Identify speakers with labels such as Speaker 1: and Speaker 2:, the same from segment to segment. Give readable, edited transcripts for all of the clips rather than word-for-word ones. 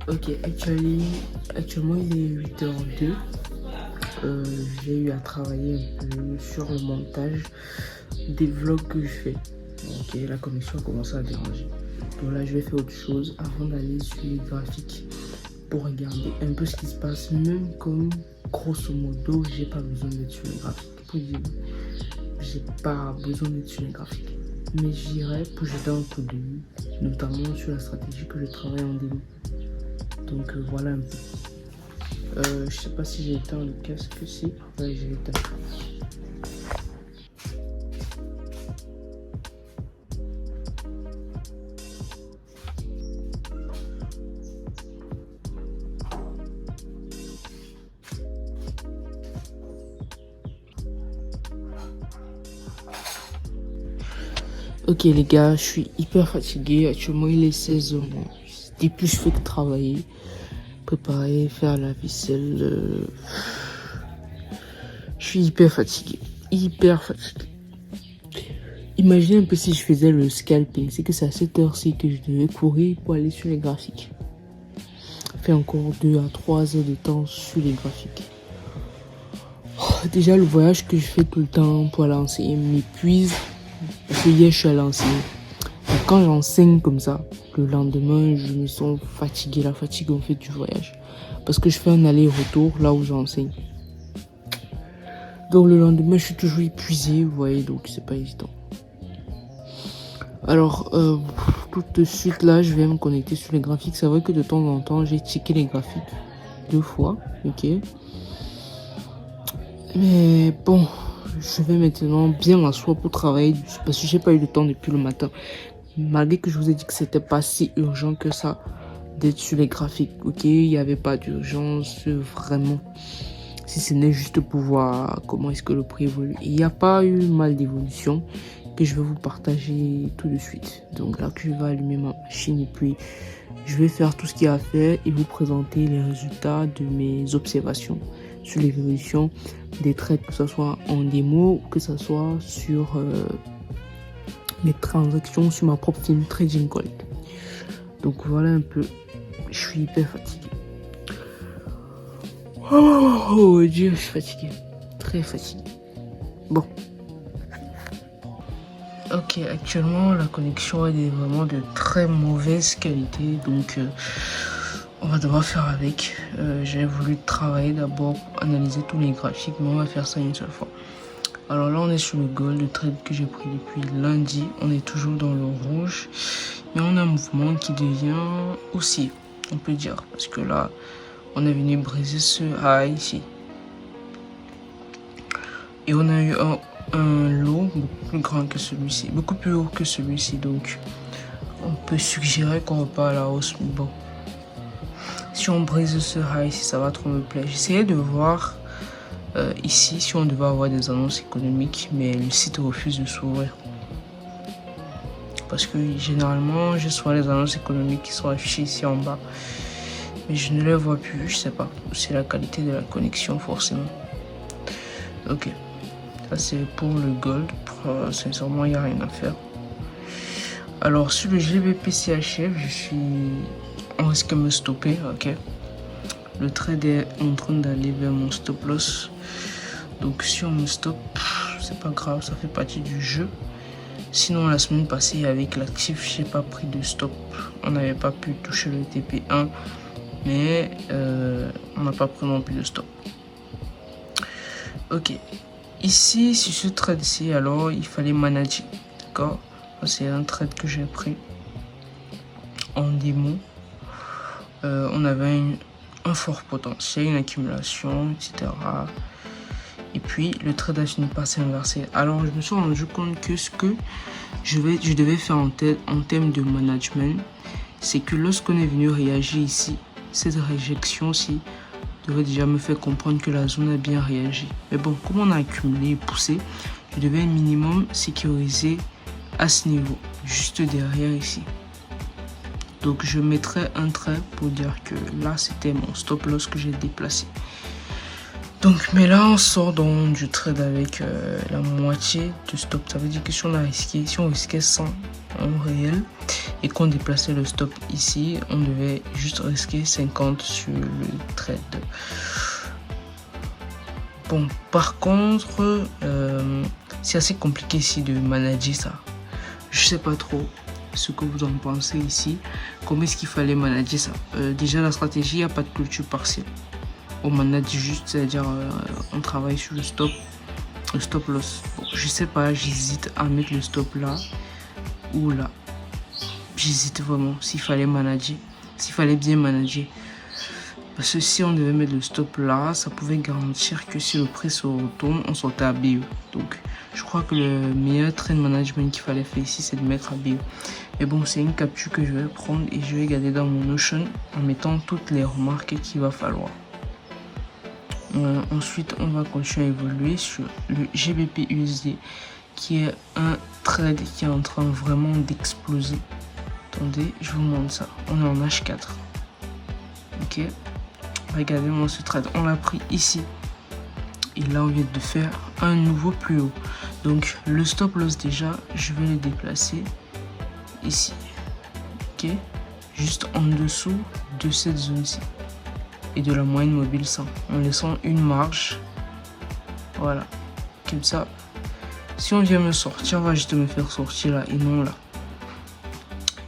Speaker 1: Ok, actuellement il est 8h02. J'ai eu à travailler un peu sur le montage des vlogs que je fais. Ok, la connexion a commencé à déranger. Donc là, je vais faire autre chose avant d'aller sur les graphiques pour regarder un peu ce qui se passe, même comme grosso modo, j'ai pas besoin d'être sur les graphiques. Pour dire, j'ai pas besoin d'être sur les graphiques. Mais j'irai pour jeter un coup d'œil, notamment sur la stratégie que je travaille en démo. Donc voilà un peu. Je sais pas si j'ai éteint le casque, si. Ouais, j'ai éteint. Ok les gars, je suis hyper fatigué. Actuellement il est 16h. Depuis je fais que travailler, préparer, faire la vaisselle. Je suis hyper fatigué. Hyper fatigué. Imaginez un peu si je faisais le scalping. C'est que c'est à cette heure-ci que je devais courir pour aller sur les graphiques. Faire encore 2 à 3 heures de temps sur les graphiques. Déjà le voyage que je fais tout le temps pour aller enseigner m'épuise. Parce que hier je suis allé enseigner. Et quand j'enseigne comme ça, le lendemain je me sens fatigué. La fatigue en fait du voyage. Parce que je fais un aller-retour là où j'enseigne. Donc le lendemain je suis toujours épuisé, vous voyez, donc c'est pas évident. Alors tout de suite là je vais me connecter sur les graphiques. C'est vrai que de temps en temps j'ai checké les graphiques 2 fois, ok. Mais bon, je vais maintenant bien m'asseoir pour travailler parce que j'ai pas eu le temps depuis le matin. Malgré que je vous ai dit que c'était pas si urgent que ça d'être sur les graphiques, ok. Il n'y avait pas d'urgence vraiment. Si ce n'est juste pour voir comment est-ce que le prix évolue. Il n'y a pas eu mal d'évolution que je vais vous partager tout de suite. Donc là que je vais allumer ma machine et puis je vais faire tout ce qu'il y a à faire et vous présenter les résultats de mes observations sur l'évolution des trades, que ce soit en démo ou que ce soit sur mes transactions sur ma propre firme Trading Gold. Donc voilà un peu, je suis hyper fatigué. Oh Dieu, je suis fatigué, très fatigué. Bon. Ok, actuellement la connexion est vraiment de très mauvaise qualité, donc on va devoir faire avec. J'ai voulu travailler d'abord pour analyser tous les graphiques, mais on va faire ça une seule fois. Alors là on est sur le gold, le trade que j'ai pris depuis lundi. On est toujours dans le rouge, mais on a un mouvement qui devient haussier, on peut dire, parce que là on est venu briser ce high ici. Et on a eu un lot beaucoup plus grand que celui-ci, beaucoup plus haut que celui-ci, donc on peut suggérer qu'on repart à la hausse. Mais bon, si on brise ce high ici, ça va trop me plaire. J'essayais de voir ici si on devait avoir des annonces économiques, mais le site refuse de s'ouvrir. Parce que généralement, je vois les annonces économiques qui sont affichées ici en bas. Mais je ne les vois plus, je sais pas. C'est la qualité de la connexion forcément. Ok. Ça c'est pour le gold. Sincèrement, il n'y a rien à faire. Alors sur le GBP-CHF, on risque de me stopper, ok. Le trade est en train d'aller vers mon stop loss. Donc si on me stoppe, c'est pas grave, ça fait partie du jeu. Sinon la semaine passée avec l'actif, j'ai pas pris de stop. On n'avait pas pu toucher le TP1, mais on n'a pas pris non plus de stop. Ok. Ici, sur ce trade ici, alors il fallait manager, d'accord. C'est un trade que j'ai pris en démo. On avait un fort potentiel, une accumulation, etc. Et puis le trade a fini par s'inverser. Alors je me suis rendu compte que ce que je devais faire en termes de management, c'est que lorsqu'on est venu réagir ici, cette réjection-ci devait déjà me faire comprendre que la zone a bien réagi. Mais bon, comme on a accumulé et poussé, je devais minimum sécuriser à ce niveau, juste derrière ici. Donc je mettrai un trait pour dire que là c'était mon stop loss que j'ai déplacé. Donc, mais là, on sort donc du trade avec la moitié du stop. Ça veut dire que si on risquait 100 en réel et qu'on déplaçait le stop ici, on devait juste risquer 50 sur le trade. Bon, par contre, c'est assez compliqué ici de manager ça. Je sais pas trop ce que vous en pensez ici. Comment est-ce qu'il fallait manager ça? Déjà, la stratégie, il n'y a pas de clôture partielle. On manage juste, c'est-à-dire on travaille sur le stop loss. Bon, je sais pas, j'hésite à mettre le stop là ou là. J'hésite vraiment s'il fallait manager, s'il fallait bien manager. Parce que si on devait mettre le stop là, ça pouvait garantir que si le prix se retourne, on sortait à BE. Donc, je crois que le meilleur trade management qu'il fallait faire ici, c'est de mettre à BE. Mais bon, c'est une capture que je vais prendre et je vais garder dans mon Notion en mettant toutes les remarques qu'il va falloir. Ensuite, on va continuer à évoluer sur le GBP USD qui est un trade qui est en train vraiment d'exploser. Attendez, je vous montre ça. On est en H4. Ok. Regardez-moi ce trade. On l'a pris ici. Et là, on vient de faire un nouveau plus haut. Donc, le stop loss déjà, je vais le déplacer ici. Ok. Juste en dessous de cette zone-ci. Et de la moyenne mobile 100 en laissant une marge, voilà, comme ça. Si on vient me sortir, on va juste me faire sortir là et non là.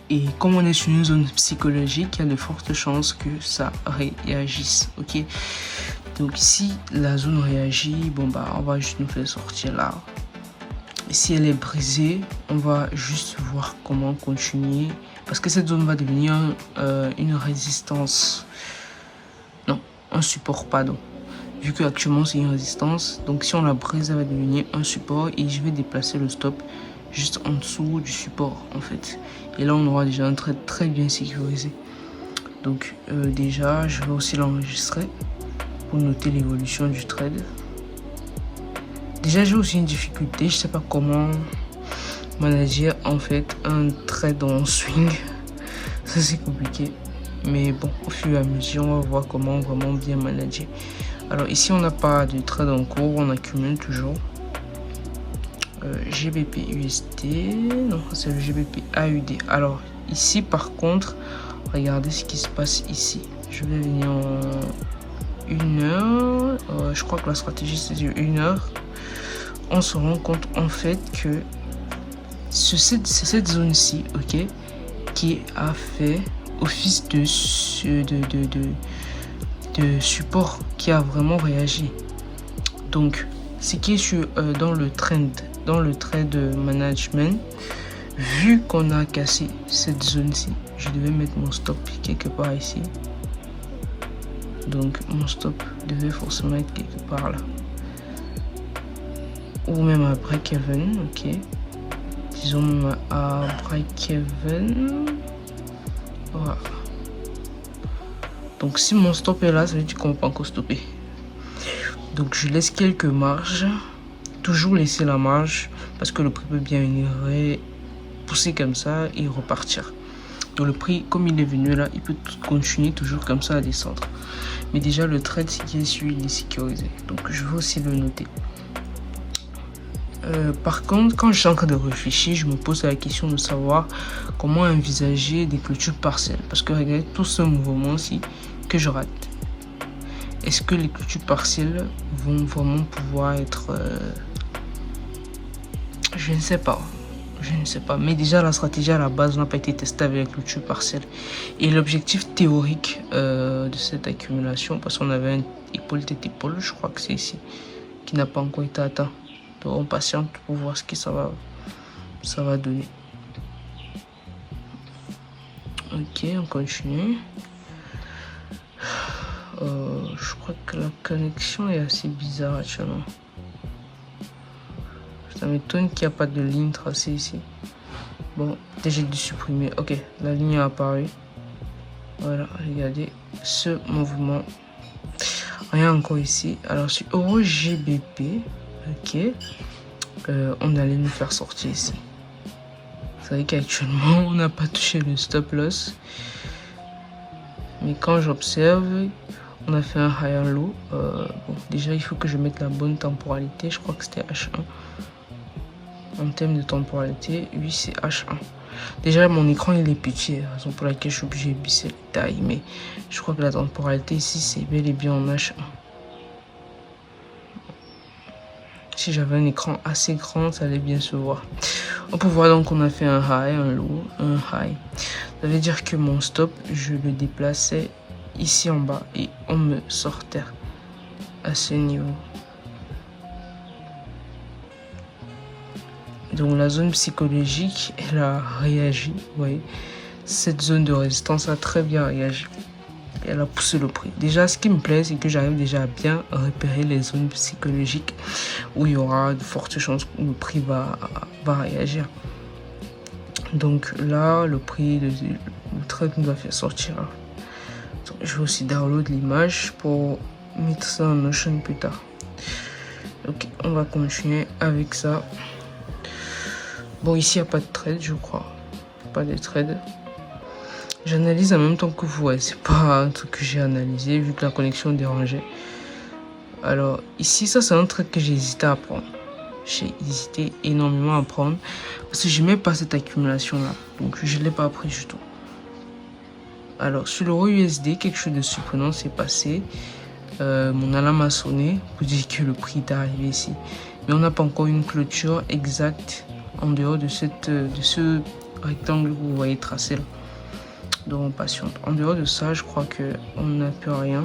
Speaker 1: Et comme on est sur une zone psychologique, il y a de fortes chances que ça réagisse, ok. Donc si la zone réagit, bon bah on va juste nous faire sortir là. Et si elle est brisée, on va juste voir comment continuer, parce que cette zone va devenir une résistance. Un support, pardon, vu que actuellement c'est une résistance. Donc si on la brise, ça va devenir un support et je vais déplacer le stop juste en dessous du support en fait. Et là on aura déjà un trade très bien sécurisé. Donc déjà je vais aussi l'enregistrer pour noter l'évolution du trade. Déjà j'ai aussi une difficulté, je sais pas comment manager en fait un trade en swing. Ça c'est compliqué. Mais bon, au fur et à mesure, on va voir comment vraiment bien manager. Alors ici, on n'a pas de trade en cours, on accumule toujours. GBP USD, non, c'est le GBP AUD. Alors ici, par contre, regardez ce qui se passe ici. Je vais venir en 1 heure. Je crois que la stratégie, c'est sur 1 heure. On se rend compte en fait que c'est cette zone-ci, ok, qui a fait office de support, qui a vraiment réagi. Donc ce qui est sur dans le trade management, vu qu'on a cassé cette zone-ci, je devais mettre mon stop quelque part ici. Donc mon stop devait forcément être quelque part là, ou même à break-even, ok, disons même à break-even. Voilà. Donc si mon stop est là, ça veut dire qu'on ne peut pas encore stopper. Donc je laisse quelques marges. Toujours laisser la marge parce que le prix peut bien venir pousser comme ça et repartir. Donc le prix, comme il est venu là, il peut continuer toujours comme ça à descendre. Mais déjà le trade qui est celui, il est sécurisé. Donc je vais aussi le noter. Par contre, quand je suis en train de réfléchir, je me pose la question de savoir comment envisager des clôtures partielles. Parce que regardez tout ce mouvement-ci que je rate. Est-ce que les clôtures partielles vont vraiment pouvoir être... Je ne sais pas. Je ne sais pas. Mais déjà, la stratégie à la base n'a pas été testée avec la clôture partielle. Et l'objectif théorique de cette accumulation, parce qu'on avait un épaule tête épaule, je crois que c'est ici, qui n'a pas encore été atteint. Donc on patiente pour voir ce que ça va donner. Ok, on continue. Je crois que la connexion est assez bizarre actuellement. Ça m'étonne qu'il n'y a pas de ligne tracée ici. Bon, déjà dû supprimer. Ok, la ligne a apparu. Voilà, regardez ce mouvement. Rien encore ici. Alors sur Euro GBP, ok, on allait nous faire sortir ici. C'est vrai qu'actuellement on n'a pas touché le stop loss, mais quand j'observe, On a fait un high and low. Bon, déjà, il faut que je mette la bonne temporalité. Je crois que c'était H1. En termes de temporalité, oui, c'est H1. Déjà, mon écran, il est petit. Raison pour laquelle je suis obligé de baisser les tailles. Mais je crois que la temporalité ici, c'est bel et bien en H1. Si j'avais un écran assez grand, ça allait bien se voir. On peut voir donc qu'on a fait un high, un low, un high. Ça veut dire que mon stop, je le déplaçais ici en bas et on me sortait à ce niveau. Donc la zone psychologique, elle a réagi. Vous voyez, cette zone de résistance a très bien réagi. Elle a poussé le prix. Déjà, ce qui me plaît, c'est que j'arrive déjà à bien repérer les zones psychologiques où il y aura de fortes chances où le prix va réagir. Donc là, le prix, le trade nous a fait sortir. Donc, je vais aussi download l'image pour mettre ça en Notion plus tard. Ok, on va continuer avec ça. Bon, ici, il n'y a pas de trade, je crois. Pas de trade. J'analyse en même temps que vous. Ouais, c'est pas un truc que j'ai analysé vu que la connexion dérangeait. Alors, ici, ça, c'est un truc que j'ai hésité à prendre. J'ai hésité énormément à prendre parce que je n'aimais pas cette accumulation-là. Donc, je ne l'ai pas pris du tout. Alors, sur l'euro USD, quelque chose de surprenant s'est passé. Mon alarme a sonné pour dire que le prix est arrivé ici. Mais on n'a pas encore une clôture exacte en dehors de ce rectangle que vous voyez tracé là. Donc, on patiente. En dehors de ça, je crois qu'on n'a plus rien.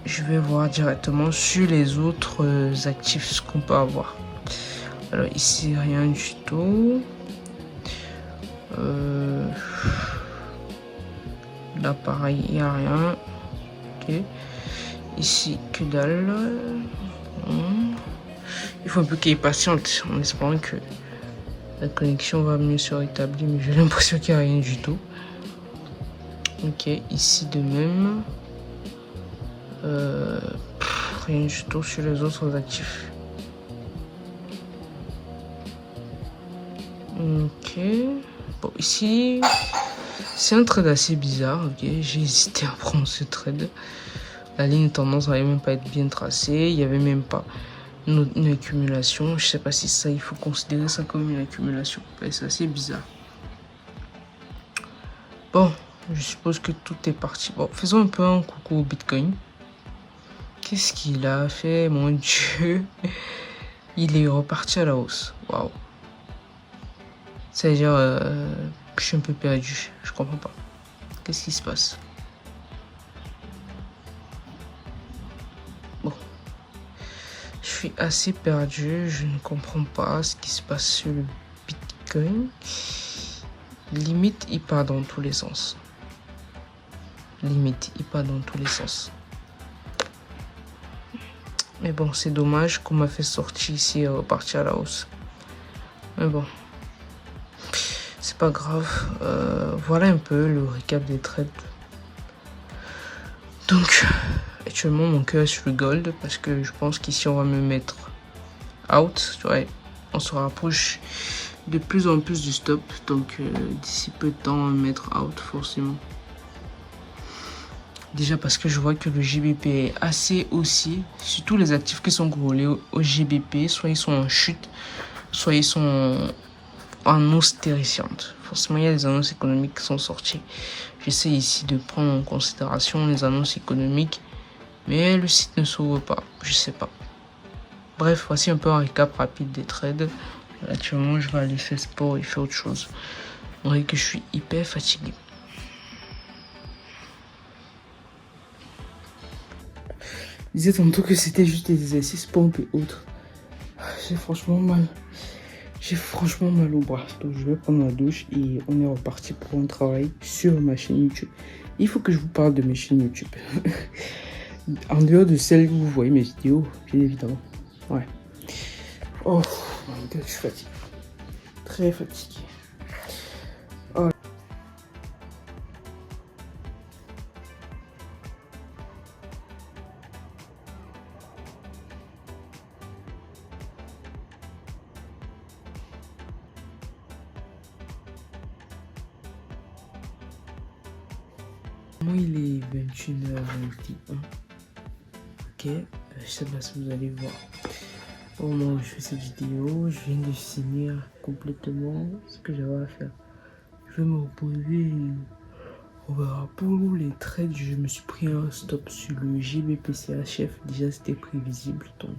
Speaker 1: Je vais voir directement sur les autres actifs ce qu'on peut avoir. Alors ici, rien du tout. Là, pareil, il n'y a rien. Ok. Ici, que dalle. Il faut un peu qu'il patiente en espérant que la connexion va mieux se rétablir. Mais j'ai l'impression qu'il n'y a rien du tout. Ok, ici de même. Rien du tout sur les autres actifs. Ok. Bon, ici, c'est un trade assez bizarre. Ok, j'ai hésité à prendre ce trade. La ligne tendance n'allait même pas être bien tracée. Il n'y avait même pas une accumulation. Je sais pas si ça, il faut considérer ça comme une accumulation. C'est assez bizarre. Bon, je suppose que tout est parti. Bon, faisons un peu un coucou au Bitcoin. Qu'est-ce qu'il a fait, mon Dieu? Il est reparti à la hausse. Waouh. C'est-à-dire, je suis un peu perdu. Je comprends pas. Qu'est-ce qui se passe? Bon. Je suis assez perdu. Je ne comprends pas ce qui se passe sur le Bitcoin. Limite, il part dans tous les sens. Limite, il part dans tous les sens. Mais bon, c'est dommage qu'on m'a fait sortir ici et repartir à la hausse. Mais bon. C'est pas grave. Voilà un peu le récap des trades. Donc, actuellement, mon cœur est sur le gold parce que je pense qu'ici, on va me mettre out. Ouais, on se rapproche de plus en plus du stop. Donc, d'ici peu de temps, on va me mettre out forcément. Déjà parce que je vois que le GBP est assez haussier. Surtout les actifs qui sont corrélés au GBP. Soit ils sont en chute, soit ils sont en hausse terrifiante. Forcément, il y a des annonces économiques qui sont sorties. J'essaie ici de prendre en considération les annonces économiques. Mais le site ne s'ouvre pas. Je sais pas. Bref, voici un peu un récap rapide des trades. Actuellement, je vais aller faire sport et faire autre chose. On dirait que je suis hyper fatigué. Je disais tantôt que c'était juste des exercices pompe et autres. J'ai franchement mal. J'ai franchement mal au bras. Donc je vais prendre ma douche et on est reparti pour un travail sur ma chaîne YouTube. Il faut que je vous parle de mes chaînes YouTube. En dehors de celles où vous voyez mes vidéos, bien évidemment. Ouais. Oh my god, je suis fatigué. Très fatigué. Oh. Moi, il est 21h21. Ok, je sais pas si vous allez voir. Au moment où je fais cette vidéo, je viens de finir complètement ce que j'avais à faire. Je vais me reposer. On verra pour les trades. Je me suis pris un stop sur le GBPCHF. Déjà, c'était prévisible. Donc,